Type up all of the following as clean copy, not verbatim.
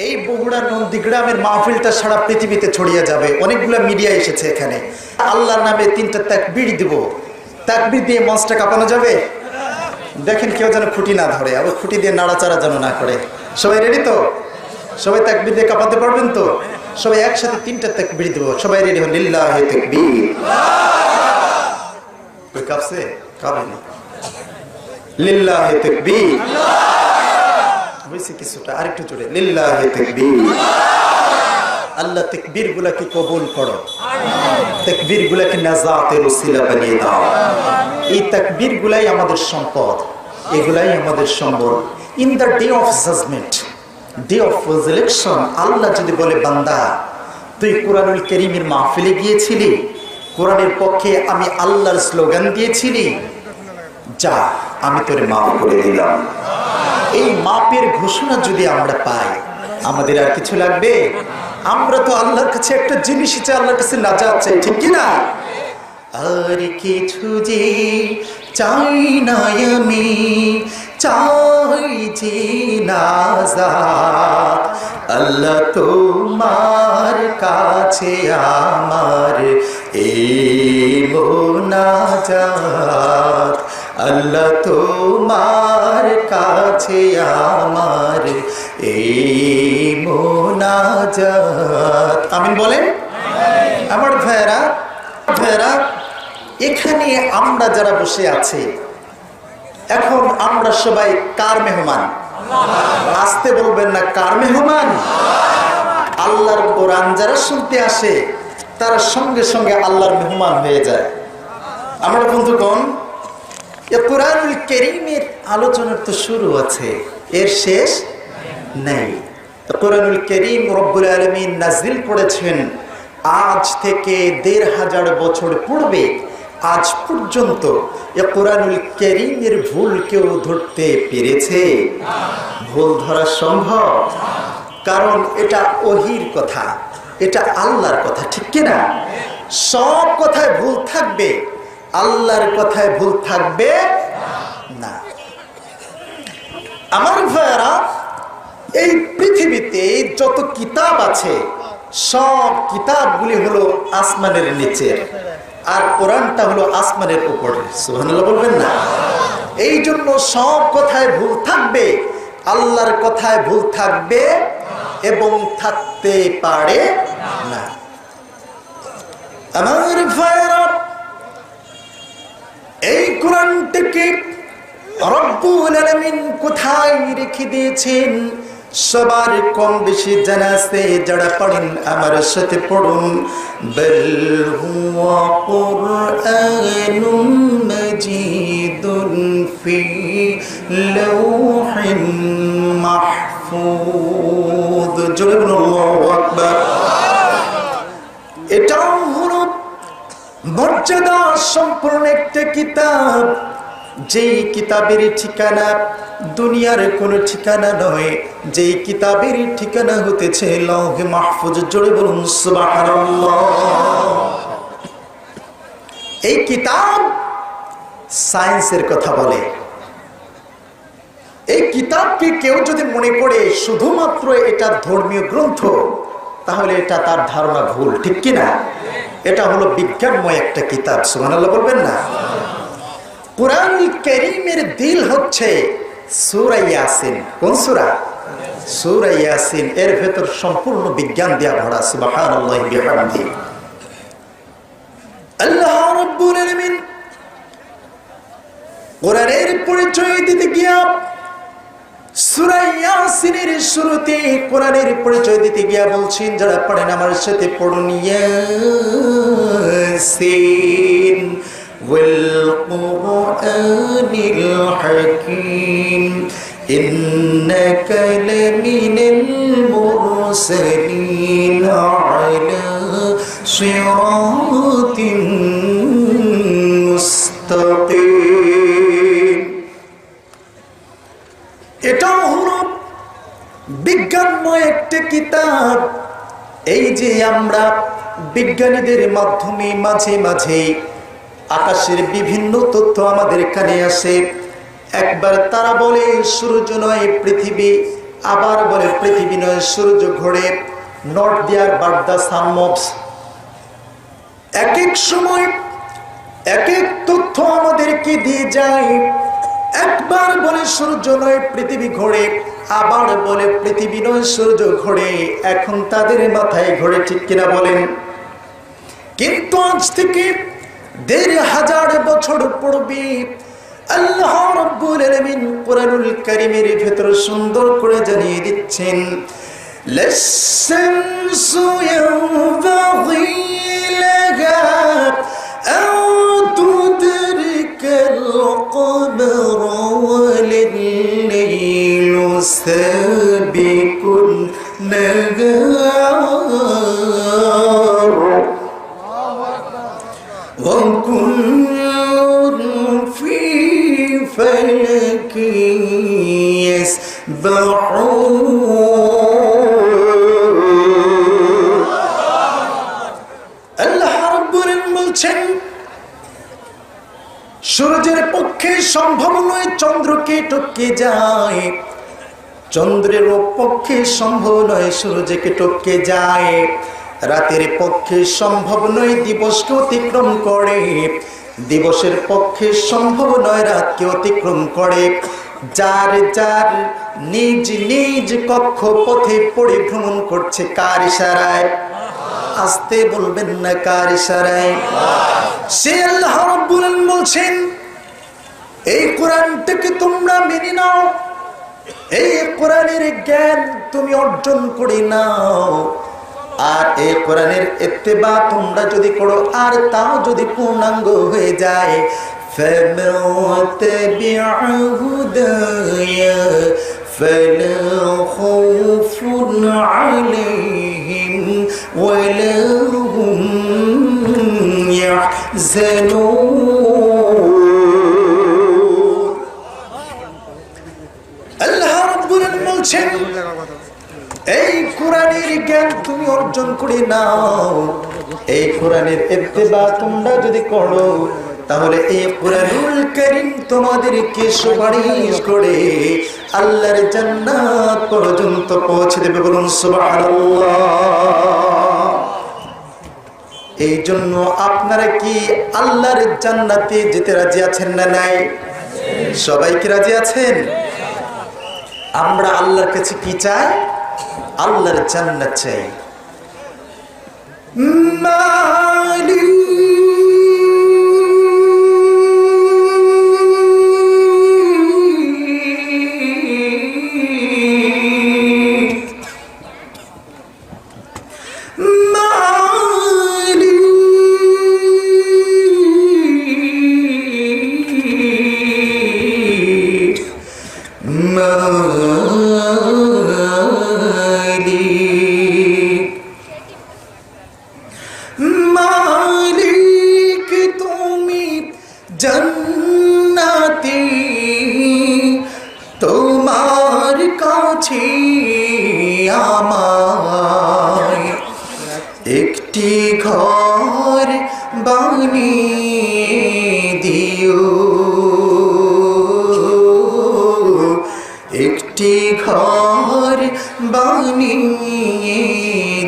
এই বগুড়ার নন্দীগ্রামের মাহফিলটা সারা পৃথিবীতে ছড়িয়ে যাবে। অনেকগুলো মিডিয়া এসেছে এখানে। আল্লাহর নামে 3টা তাকবীর দিব, তাকবীর দিয়ে মঞ্চটা কাঁপানো যাবে। দেখেন কেউ যেন খুঁটি না ধরে, আবার খুঁটি দিয়ে নাড়াচাড়া যেন না করে। সবাই রেডি তো? সবাই তাকবীর দিয়ে কাঁপাতে পারবেন তো? সবাই একসাথে 3টা তাকবীর দিব। সবাই রেডি হন? লিল্লাহি তাকবীর। কই কাঁপছে? কাঁপে না। লিল্লাহি তাকবীর। হয়েছে কিছুটা, আরেকটু জোরে। লিল্লাহি তাকবীর। আল্লাহ তাকবীর গুলাকে কবুল করো, তাকবীর গুলাকে নাজাতের ওসিলা বানিয়ে দাও। এই তাকবীর গুলাই আমাদের সম্পদ, এগুলাই আমাদের সম্বল। In the day of judgement, day of resurrection, আল্লাহ যদি বলে বান্দা তুই কোরআনুল কারীমের মাহফিলে গিয়েছিলি, কোরআনের পক্ষে আমি আল্লাহর স্লোগান দিয়েছিলি, যা আমি তোরে মাফ করে দিলাম। এই মাপের ঘোষণা যদি আমরা পাই, আমাদের আর কিছু লাগবে? আমরা তো আল্লাহর কাছে একটা জিনিসই চাই, আল্লাহর কাছে নাজাত চাই, ঠিক কি না? আর কিছু যে চাই না আমি, চাই যে নাজাত। আল্লাহ তোমার কাছে আমার এই মোনাজাত, আল্লাহ তোমার কাছে আমার এই মোনাজাত। আমিন বলেন। আমার ভাইরা, এখানে আমরা যারা বসে আছি এখন, আমরা সবাই কার মেহমান? আসতে বলবেন না, কার মেহমান? আল্লাহর কোরআন যারা শুনতে আসে তারা সঙ্গে সঙ্গে আল্লাহর মেহমান হয়ে যায়। আমার বন্ধুগণ, কোরআনুল কারীমের আলোচনার তো শুরু আছে, এর শেষ নেই। কোরআনুল কারীম রব্বুল আলামিন নাজিল করেছেন আজ থেকে ১৫০০ বছর পূর্বে। আজ পর্যন্ত এ কোরআনুল কারীমের ভুল কেউ ধরতে পেরেছে? ভুল ধরা সম্ভব? কারণ এটা ওহীর কথা, এটা আল্লাহর কথা, ঠিক কিনা? সব কথায় ভুল থাকবে, আল্লাহর কথায় ভুল থাকবে না। আমার ভাইরা, এই পৃথিবীতে যত কিতাব আছে সব কিতাবগুলি হলো আসমানের নিচে, আর কোরআনটা হলো আসমানের উপরে। সুবহানাল্লাহ বলবেন না? এই জন্য সব কথায় ভুল থাকবে, আল্লাহর কথায় ভুল থাকবে এবং থাকতে পারে না। আমার ভাইরা, এই কোরআনটাকে রব্বুল আলামিন কোথায় রেখে দিয়েছেন সবার কম বেশি জানা আছে। যারা পড়েন আমার সাথে পড়ুন। বাল হুয়া কুরআনুম মাজিদুন ফি লাওহিন মাহফুজ। জোরে বলুন আল্লাহু আকবার। এটাও হলো মর্যাদা সম্পূর্ণ একটা কিতাব, যেই কিতাবের ঠিকানা দুনিয়ার কোনো ঠিকানা নয়, যেই কিতাবের ঠিকানা হতেছে লৌহে মাহফুজ। জোরে বলুন সুবহানাল্লাহ। এই কিতাব সায়েন্সের কথা বলে। এই কিতাবকে কেউ যদি মনে করে শুধুমাত্র এটা ধর্মীয় গ্রন্থ, তাহলে এটা তার ধারণা ভুল, ঠিক কিনা? এটা হলো বিজ্ঞানময় একটা কিতাব। সুবহানাল্লাহ বলবেন না? কোরআনুল কারীমের দিল হচ্ছে সূরা ইয়াসিন। কোন সূরা? সূরা ইয়াসিন। এর ভেতর সম্পূর্ণ বিজ্ঞান দিয়া ভরা। সুবহানাল্লাহি বিহামদিহি। আল্লাহ রাব্বুল আলামিন কোরআনের পরিচয় দিতে গিয়া সূরা ইয়াসিনের শুরুতে কোরআনের পরিচয় দিতে গিয়া বলছেন, যারা পড়েন আমার সাথে পড়ুন, ইয়াসিন والقرآن الحكيم إنك لمن المرسلين على صراط مستقيم। এটাও হলো বিজ্ঞানময় একটা কিতাব। এই যে আমরা বিজ্ঞানীদের মাধ্যমে মাঝে মাঝে আকাশের বিভিন্ন তথ্য আমাদের কানে আসে। একবার তারা বলে সূর্য নয় পৃথিবী, আবার বলে পৃথিবী নয় সূর্য ঘোরে। Not there but the sun moves. এক এক সময় এক এক তথ্য আমাদেরকে দিয়ে যায়। একবার বলে সূর্য নয় পৃথিবী ঘোরে, আবার বলে পৃথিবী নয় সূর্য ঘোরে। এখন তাদের মাথায় ঘোরে, ঠিক কিনা বলেন? কিন্তু আজ থেকে ১৫০০ বছর পূর্বে আল্লাহ রাব্বুল আলামিন কুরআনুল কারীমের ভিতর সুন্দর করে জানিয়ে দিচ্ছেন, লাশ-শামসু ইয়ানবাগি লাহা আন তুদরিকাল কমর ওয়াল-লাইলু সাবিকুন নাহার ওয়া কুল্লুন ফি ফালাকি ইয়াসবাহুন। আল্লাহ রাব্বুল আলামিন বলছেন, সূর্যের পক্ষে সম্ভব নয় চন্দ্রকে টপকে যায়, চন্দ্রের পক্ষে সম্ভব নয় সূর্যকে টপকে যায়, রাতের পক্ষে সম্ভব নয় দিবসকে অতিক্রম করে, দিবসের পক্ষে সম্ভব নয় রাতকে অতিক্রম করে। যার যার নিজ নিজ কক্ষ পথে পরিভ্রমণ করছে কার ইশারায়? আসতে বলবেন না, কার ইশারায়? সে আল্লাহ রাব্বুল আলামিন বলছেন, এই কোরআনটাকে তোমরা মেনে নাও, এই কোরআনের জ্ঞান তুমি অর্জন করে নাও। আর এই কোরআনের ইত্তেবা তোমরা যদি করো, আর তাও যদি পূর্ণাঙ্গ হয়ে যায়, ফামান তাবিআ হুদায়া ফালা খাউফুন আলাইহিম ওয়ালা হুম ইয়াহজানুন। আল্লাহ রাব্বুল আলামিন বলছেন, এই কোরআনের জ্ঞান তুমি অর্জন করে নাও, এই কোরআনের ইত্তেবা তোমরা যদি করো, তাহলে এই কোরআনুল কারীম তোমাদেরকে সুপারিশ করে আল্লাহর জান্নাত পর্যন্ত পৌঁছে দেবে। বলুন সুবহানাল্লাহ। এই জন্য আপনারা কি আল্লাহর জান্নাতে যেতে রাজি আছেন না নাই? সবাই কি রাজি আছেন? আমরা আল্লাহর কাছে কি চাই? আল্লাহর জান্নাত চাই। মালি মালিক তুমি জান্নাতি, তোমার কাছে আমায় একটি ঘর বানিয়ে দিও, একটি ঘর বানিয়ে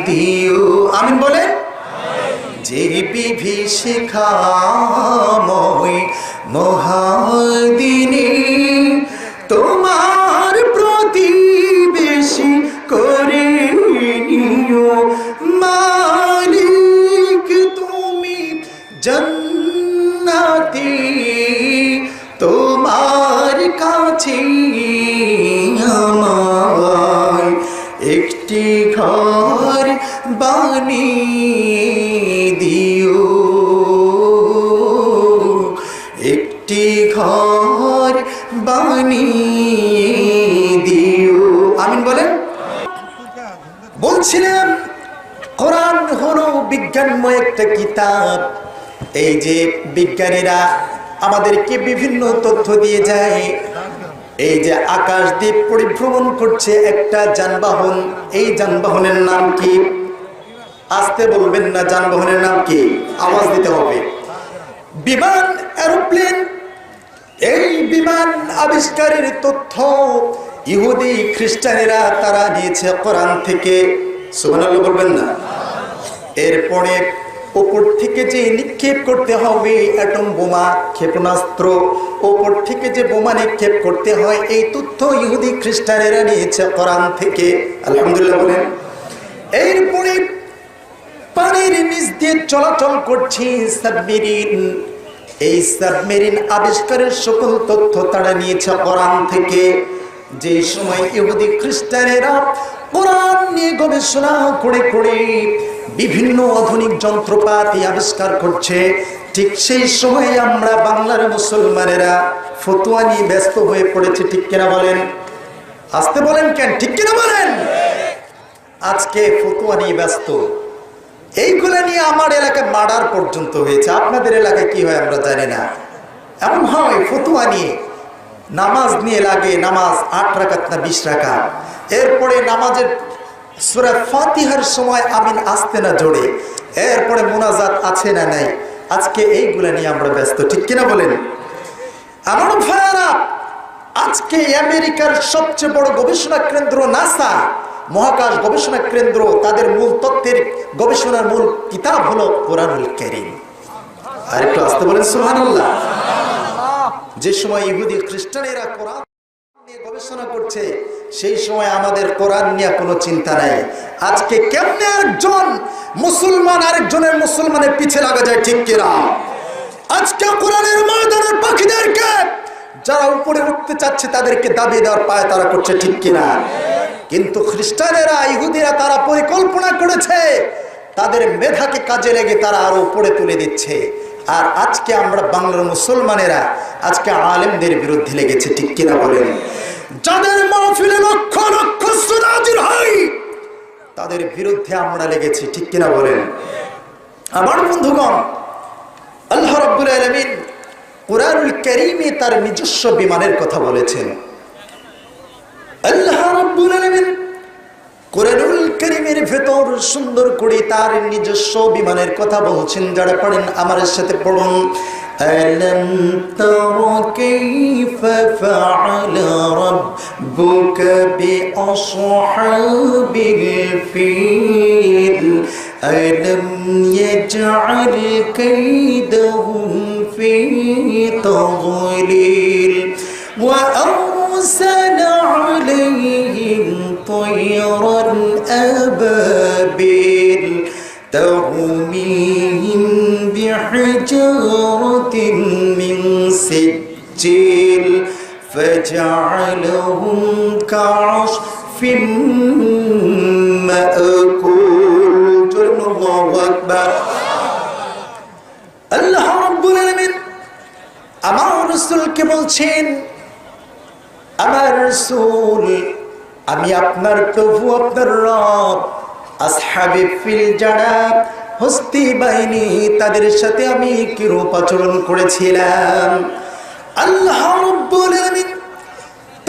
দিও। আমিন বলেন। যে বিভীষিকাময় মহাদিনে তোমার প্রতিবেশী করে নিও, মালিক তুমি জান্নাতি, তোমার কাছে আমায় একটি ঘর বানিয়ে দিও, একটি ঘর বানিয়ে দিও। আমিন বলেন। বলছিলাম কোরআন হলো বিজ্ঞানময় একটা কিতাব। এই যে বিজ্ঞানীরা আমাদেরকে বিভিন্ন তথ্য দিয়ে যায়, এই যে আকাশ দ্বীপ পরিভ্রমণ করছে একটা যানবাহন, এই যানবাহনের নাম কি? আসতে বলবেন না, যানবাহনের নাম কি? আওয়াজ দিতে হবে। বিমান, এরোপ্লেন। এই বিমান আবিষ্কারের তথ্য ইহুদি খ্রিস্টানেরা তারা নিয়েছে কোরআন থেকে, সুবহানাল্লাহ বলবেন না? এরপরে উপর থেকে যে নিক্ষেপ করতে হবে অ্যাটম বোমা, ক্ষেপণাস্ত্র, উপর থেকে যে বোমা নিক্ষেপ করতে হয়, এই তথ্য ইহুদি খ্রিস্টানেরা নিয়েছে কোরআন থেকে। আলহামদুলিল্লাহ বলেন। এরপরে পানির নিচ দিয়ে চলাচল করছে সাবমেরিন। এই সাবমেরিন আবিষ্কারের সকল তথ্য তারা নিয়েছে কোরআন থেকে। যে সময় ইহুদি খ্রিস্টানেরা কোরআন নিয়ে গবেষণা করে করে বিভিন্ন আধুনিক যন্ত্রপাতি আবিষ্কার করছে, ঠিক সেই সময় আমরা বাংলার মুসলমানেরা ফতোয়া নিয়ে ব্যস্ত হয়ে পড়েছে। ঠিক কিনা বলেন? আসতে বলেন কেন? ঠিক কিনা বলেন? আজকে ফতোয়া নিয়ে ব্যস্ত। এইগুলা নিয়ে আমার এলাকায় মার্ডার পর্যন্ত হয়েছে। আপনাদের এলাকায় কি হয় আমরা জানি না। এমন হয় ফতোয়া নিয়ে, নামাজ নিয়ে লাগে, নামাজ 8 রাকাত না 20 রাকাত, এরপরে নামাজের সূরা ফাতিহার সময় আমিন আসতে না জোরে, এরপরে মুনাজাত আছে না নাই। আজকে এইগুলা নিয়ে আমরা ব্যস্ত। ঠিক কিনা বলেন? আমার ভাইয়ারা, আজকে আমেরিকার সবচেয়ে বড় গবেষণা কেন্দ্র নাসা, মহাকাশ গবেষণা কেন্দ্র, তাদের মূল তত্ত্বের গবেষণার মূল কিতাব হলো কোরআনুল কারীম। আর একটু আসতে বলেন সুবহানাল্লাহ। যে সময় ইহুদি খ্রিস্টানেরা কোরআন নিয়ে গবেষণা করছে, সেই সময় আমাদের কোরআন নিয়ে কোনো চিন্তা নাই। আজকে কেমনে একজন মুসলমান আরেকজনের মুসলমানের পিছে লাগা যায়? ঠিক কিনা? আজকে কোরআনের ময়দানের পাখিদেরকে যারা উপরে উঠতে চাচ্ছে তাদেরকে দাবিয়ে দেওয়ার পায় তারা করছে। ঠিক কিনা? কিন্তু খ্রিস্টানেরা, ইহুদিরা তারা পরিকল্পনা করেছে, তাদের মেধাকে কাজে লেগে তারা আরো উপরে তুলে দিচ্ছে। আর আজকে আমরা বাংলার মুসলমানেরা আজকে আলেমদের বিরুদ্ধে লেগেছে। ঠিক কিনা বলেন? যাদের মাহফিলে লক্ষ লক্ষ শ্রোতা হাজির হয়, তাদের বিরুদ্ধে আমরা লেগেছি। ঠিক কিনা বলেন? আমার বন্ধুগণ, আল্লাহ রাব্বুল আলামিন কোরআনুল কারীমে তার নিজস্ব বিমানের কথা বলেছেন। আল্লাহ রাব্বুল আলামিন কোরআনুল কারীমের ভেতর সুন্দর করে তার নিজস্ব বিমানের কথা বলছেন। যারা পড়েন আমার সাথে পড়ুন। আলাম তারা কাইফা ফাআলা রাব্বুকা বিআসহাবিল ফিল আলাম ইয়াজআল কাইদাহুম ফি তাদলিল ওয়া أرسل عليهم طيرا أبابيل ترميهم بحجارة من سجيل فجعلهم كعصف مأكول. الله أكبر. আল্লাহ রাব্বুল আলামিন আমার রাসূলকে বলছেন, আমার রাসূল, আমি আপনার প্রভু, আপনার রব। আসহাবে ফিল যারা হস্তি বাহিনী, তাদের সাথে আমি কিরূপ আচরণ করেছিলাম। আল্লাহ রাব্বুল আলামিন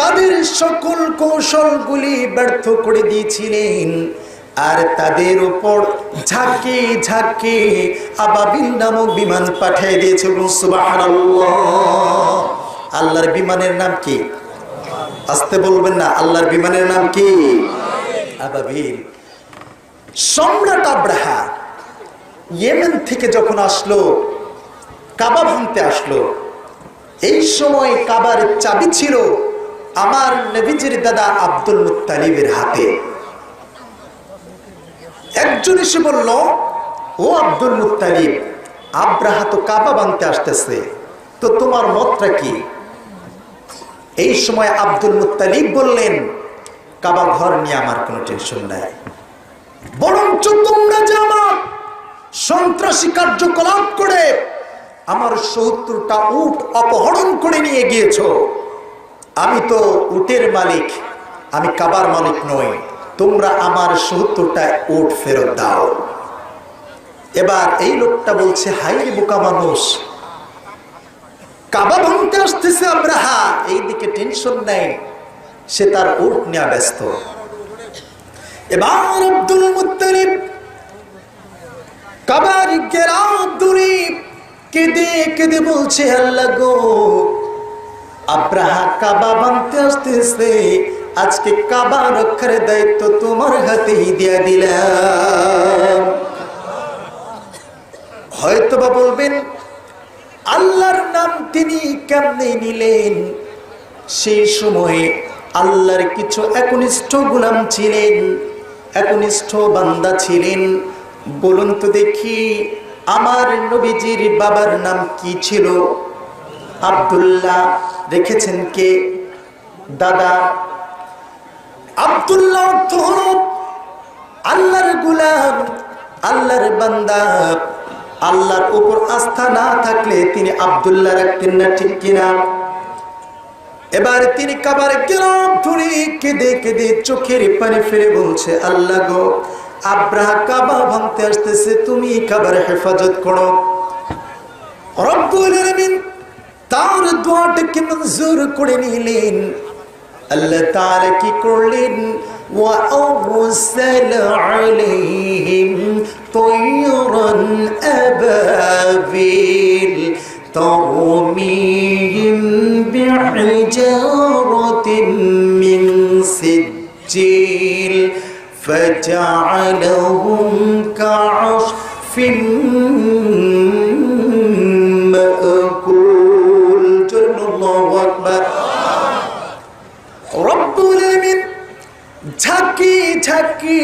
তাদের সকল কৌশলগুলি ব্যর্থ করে দিয়েছিলেন, আর তাদের উপর ঝাঁকে ঝাঁকে আবাবিল নামক বিমান পাঠিয়ে দিয়েছে। সুবহানাল্লাহ। আল্লাহর বিমানের নাম কি? আসতে বলবেন না। আল্লাহর বিমানের নাম কি? আবাবিল। সম্রাট আব্রাহা ইয়েমেন থেকে যখন আসলো, কাবা ভাঙতে আসলো, এই সময় কাবার চাবি ছিল আমার নবীজির দাদা আব্দুল মুত্তালিবের হাতে। একজন এসে বলল, ও আব্দুল মুত্তালিব, আব্রাহা তো কাবা ভাঙতে আসতেছে, তো তোমার মতটা কি? এই সময় আব্দুল মুত্তালিব বললেন, কাবা ঘর নিয়ে আমার কোনো টেনশন নাই, বরঞ্চ তোমরা যে আমার সন্ত্রাসী কার্যকলাপ করে আমার ৭০টা উট অপহরণ করে নিয়ে গিয়েছো, আমি তো উটের মালিক, আমি কাবার মালিক নই, তোমরা আমার ৭০টা উট ফেরত দাও। এবার এই লোকটা বলছে, হাই রে বোকা মানুষ, কাবা ভাঙতে আসতেছে আব্রাহা, এইদিকে টেনশন নেই, সে তার উট নিয়ে ব্যস্ত। এবার আব্দুল মুত্তালিব কাবার ঘেরাও ধরে কেঁদে কেঁদে বলছে, আল্লাহ গো, আব্রাহা কাবা ভাঙতে আসতেছে, আজকে কাবা রক্ষার দায়িত্ব তোমার হাতেই দিয়ে দিলাম। হয়তোবা বলবেন আল্লাহর নাম তিনি কেমনে নিলেন? সেই সময়ে আল্লাহর কিছু একনিষ্ঠ গোলাম ছিলেন, একনিষ্ঠ বান্দা ছিলেন। বলুন তো দেখি, আমার নবীজির বাবার নাম কি ছিল? আব্দুল্লাহ। রেখেছেন কে? দাদা। আব্দুল্লাহ অর্থ হলো আল্লাহর গোলাম, আল্লাহর বান্দা। আল্লাহর উপর আস্থা না থাকলে তিনি আব্দুল্লাহ রাখতেন না, ঠিক কিনা? এবার তিনি কাবার গেলাম ধরে কেঁদে কেঁদে চোখের পানি ফেলে বলছে, আল্লাহ গো, আব্রাহা কাবা ভাঙতে আসতেছে, তুমি কাবার হেফাজত করো। রব্বুল আলামিন তার দোয়াটাকে মঞ্জুর করে নিলেন। আল্লাহ তাআলা কি করলেন? ওয়া আরসালা আলাইহিম তায়রান আবাবিল তরমিহিম বিহিজারাতিন মিন সিজ্জিল فجعلهم كعصف مأكول الله أكبر রব্বুল আলামিন ঝাঁকি ঝাঁকি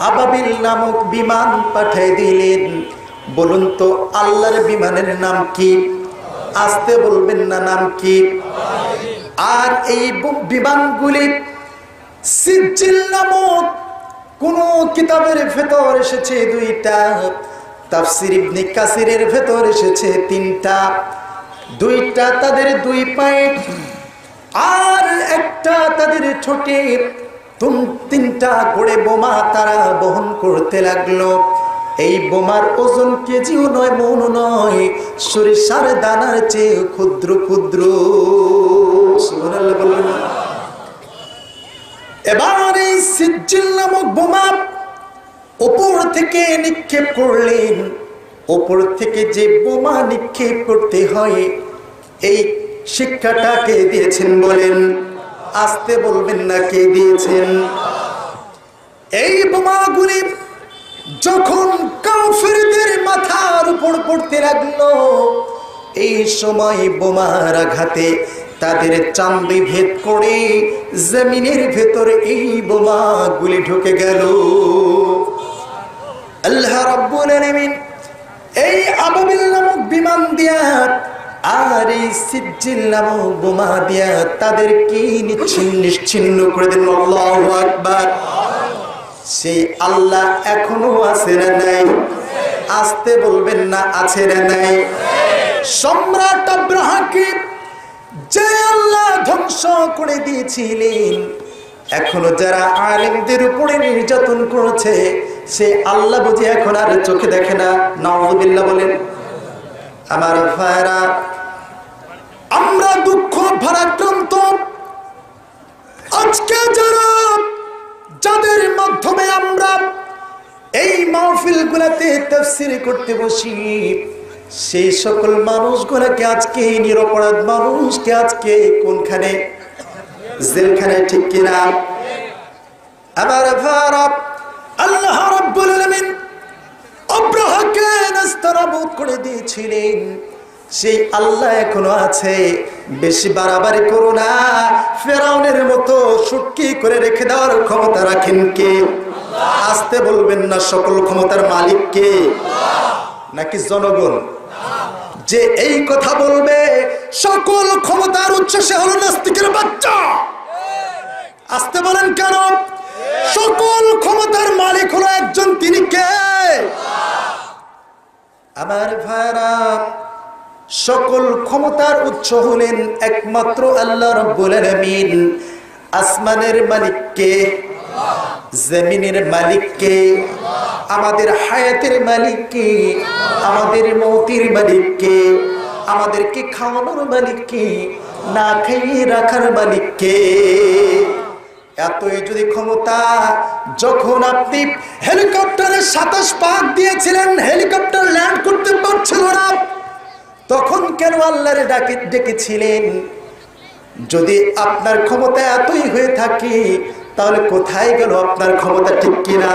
আবাবিল নামক বিমান পাঠিয়ে দিলেন। বলুন তো আল্লাহর বিমানের নাম কি? আসতে বলবেন না, নাম কি? আর এই বিমানগুলি সিজ্জিল নামক কোন কিতাবের ভেতর এসেছে দুইটা, তাফসীর ইবনে কাসিরের ভেতর এসেছে তিনটা। দুইটা তাদের দুই পায়ে আর একটা তাদের ছোটে। তিনটা করে বোমা তারা বহন করতে লাগলো। এই বোমার ওজন কেজিও নয়, মন নয়, সরিষার দানার চেয়ে ক্ষুদ্র ক্ষুদ্র। সুবহানাল্লাহ বলবেন। এবার এই সিজ্জিল নামক বোমা উপর থেকে নিক্ষেপ করলেন। উপর থেকে যে বোমা নিক্ষেপ করতে হয়, এই শিক্ষাটা কে দিয়েছেন বলেন? আসতে বলবেন না, কে দিয়েছেন? এই বোমাগুলি যখন কাফেরদের মাথার উপর পড়তে লাগলো, এই সময় বোমার আঘাতে তাদের চামড়ি ভেদ করে জমিনের ভেতরে এই বোমাগুলি ঢুকে গেল। আল্লাহ রাব্বুল আলামিন এই আবাবিল নামক বিমান দিয়া আর এই সিজ্জিল নামক বোমা দিয়া তাদেরকে নিশ্চিন্ন করে দিলেন। আল্লাহু আকবার। সেই আল্লাহ এখনো আছে না নাই? আসতে বলবেন না, আছে না নাই? সম্রাট আব্রাহাকে যে আল্লাহ ধ্বংস করে দিয়েছিলেন, এখনো যারা আলেমদের উপরে নির্যাতন করেছে, সে আল্লাহ বুঝি এখন আর চোখে দেখে না? নাউযুবিল্লাহ বলেন। আমার ভাইরা, আমরা দুঃখ ভারাক্রান্ত। আজকে যাদের মাধ্যমে আমরা এই মাহফিলগুলোতে তাফসীর করতে বসি, সেই সকল মানুষগুলোকে আজকে নিরপরাধ মানুষকে আজকে কোনখানে? জেলখানে, ঠিক কিনা? আমার ভাইরা, আল্লাহ রাব্বুল আলামিন আব্রাহাকে নাস্তানাবুদ করে দিয়েছিলেন, সেই আল্লাহ এখনো আছে। বেশি বাড়াবাড়ি করো না। ফেরাউনের মতো সুটকি করে রেখে দেওয়ার ক্ষমতা রাখেন কে? আসতে বলবেন না, সকল ক্ষমতার মালিক কে? নাকি জনগণ? যে এই কথা বলবে সকল ক্ষমতার উৎস, সে হলো নাস্তিকের বাচ্চা। আসতে বলেন কেন? সকল ক্ষমতার মালিক হলো একজন, তিনি কে? আমার ভাইরা, সকল ক্ষমতার উৎস হলেন একমাত্র আল্লাহ রাব্বুল আলামিন। আসমানের মালিক কে? জমিনের মালিক কে? আমাদের হায়াতের মালিক কে? আমাদের মৌতের মালিক কে? আমাদেরকে খাওয়ানোর মালিক কে? না খাইয়ে রাখার মালিক কে? এতই যদি ক্ষমতা, যখন আপনি হেলিকপ্টারে 27 পাক দিয়েছিলেন, হেলিকপ্টার ল্যান্ড করতে পারছিল না, তখন কেন আল্লাহর ডেকেছিলেন? যদি আপনার ক্ষমতা এতই হয়ে থাকে তাহলে কোথায় গেল আপনার ক্ষমতা, ঠিক কিনা?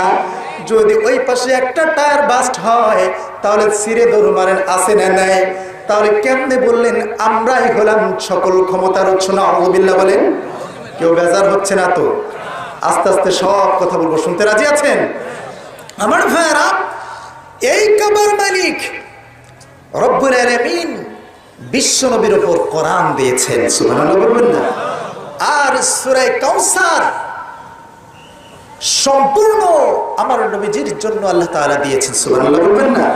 যদি ওই পাশে একটা টায়ার বাস্ট হয় তাহলে ছিঁড়ে দৌড় মারেন, আসে না নাই? তাহলে কেমনে বললেন আমরাই হলাম সকল ক্ষমতার উৎস? নাউযুবিল্লাহ বলেন। কেউ বেজার হচ্ছে না তো? আস্তে আস্তে সব কথা বলবো, শুনতে রাজি আছেন? আমার ভাইরা, এই কাবার মালিক রব্বুল আলামিন বিশ্ব নবীর উপর কোরআন দিয়েছেন, সুবহানাল্লাহ বলবেন না? আর সূরা কাউসার সম্পূর্ণ আমার নবীজির জন্য আল্লাহ তাআলা দিয়েছেন, সুবহানাল্লাহ বলবেন না?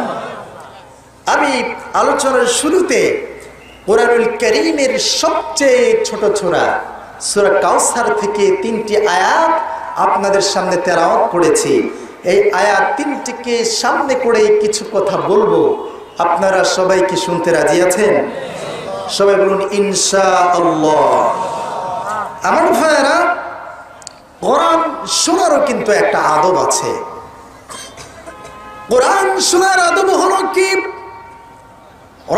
আমি আলোচনার শুরুতে কোরআনুল কারীমের সবচেয়ে ছোট সূরা সূরা কাউসার থেকে 3টি আয়াত আপনাদের সামনে তেলাওয়াত করেছি। এই আয়াত 3টিকে সামনে করে কিছু কথা বলবো। আপনারা সবাই কি শুনতে রাজি আছেন? সবাই বলুন ইনশাআল্লাহ। আমার ভাইরা, কোরআন শোনারও কিন্তু একটা আদব আছে। কোরআন শোনার আদব হলো কি?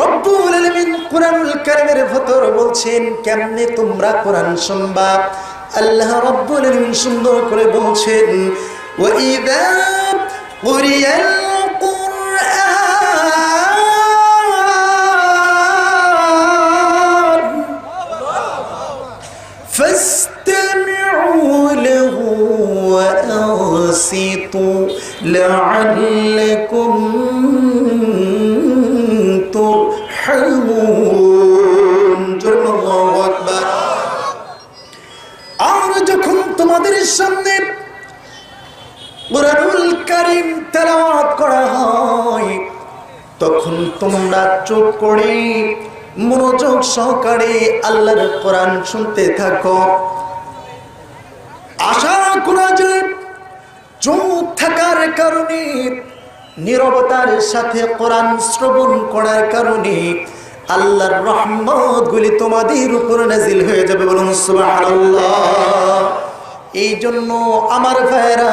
রব্বুল আলামিন কোরআনুল কারীমের ভিতর বলছেন কেমনে তোমরা কোরআন শুনবা। আল্লাহ রব্বুল আলামিন সুন্দর করে বলছেন ওয়া ইযা কুরিয়াল কুরআন ফাসতামি'উ লাহু ওয়া আনসিতু লা'আল্লাকুম আর যখন তোমাদের সামনে কুরআনুল কারীম তেলাওয়াত করা হয় তখন তোমরা চুপ করে মনোযোগ সহকারে আল্লাহর কোরআন শুনতে থাকো। আশা করা যায় চুপ থাকার কারণে, নীরবতার সাথে কোরআন শ্রবণ করার কারণে আল্লাহর রহমতগুলি তোমাদের উপর নাজিল হয়ে যাবে। বলুন সুবহানাল্লাহ। এই জন্য আমার ভাইরা,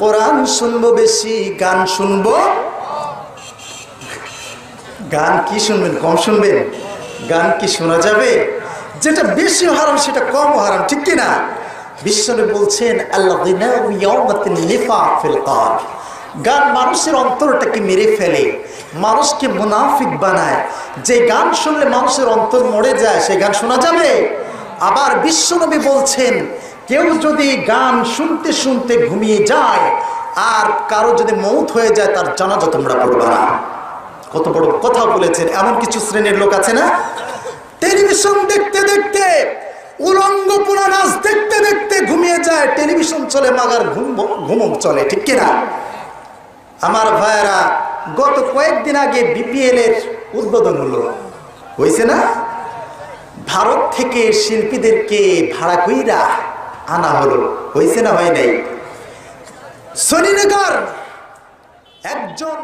কোরআন শুনবো বেশি, গান শুনবো। গান কি শুনবেন? কম শুনবেন? গান কি শোনা যাবে? যেটা বেশি হারাম সেটা কম হারাম, ঠিক কিনা? বিশ্বনবী বলছেন আল্লাযিনা ইয়াউমাতিন নিফাক ফিল কলব, গান মানুষের অন্তরটাকে মেরে ফেলে, মানুষকে মুনাফিক বানায়। যে গান শুনলে মানুষের অন্তর মরে যায় সে গান শোনা যাবে? আবার বিশ্বনবী বলছেন কেউ যদি গান শুনতে শুনতে ঘুমিয়ে যায় আর কারো যদি মৌত হয়ে যায় তার জানাজা তোমরা পড়বে না। কত বড় কথা বলেছেন। এমন কিছু শ্রেণীর লোক আছে না, টেলিভিশন দেখতে দেখতে, উলঙ্গ পোড়া নাচ দেখতে দেখতে ঘুমিয়ে যায়। টেলিভিশন চলে মাগার ঘুম চলে, ঠিক কিনা? আমার ভাইয়েরা, গত কয়েকদিন আগে বিপিএল এর উদ্বোধন হয়েছে না? ভারত থেকে শিল্পীদেরকে ভাড়া কইরা আনা হলো, হয়েছে না হয় নাই? শ্রীনগর একজন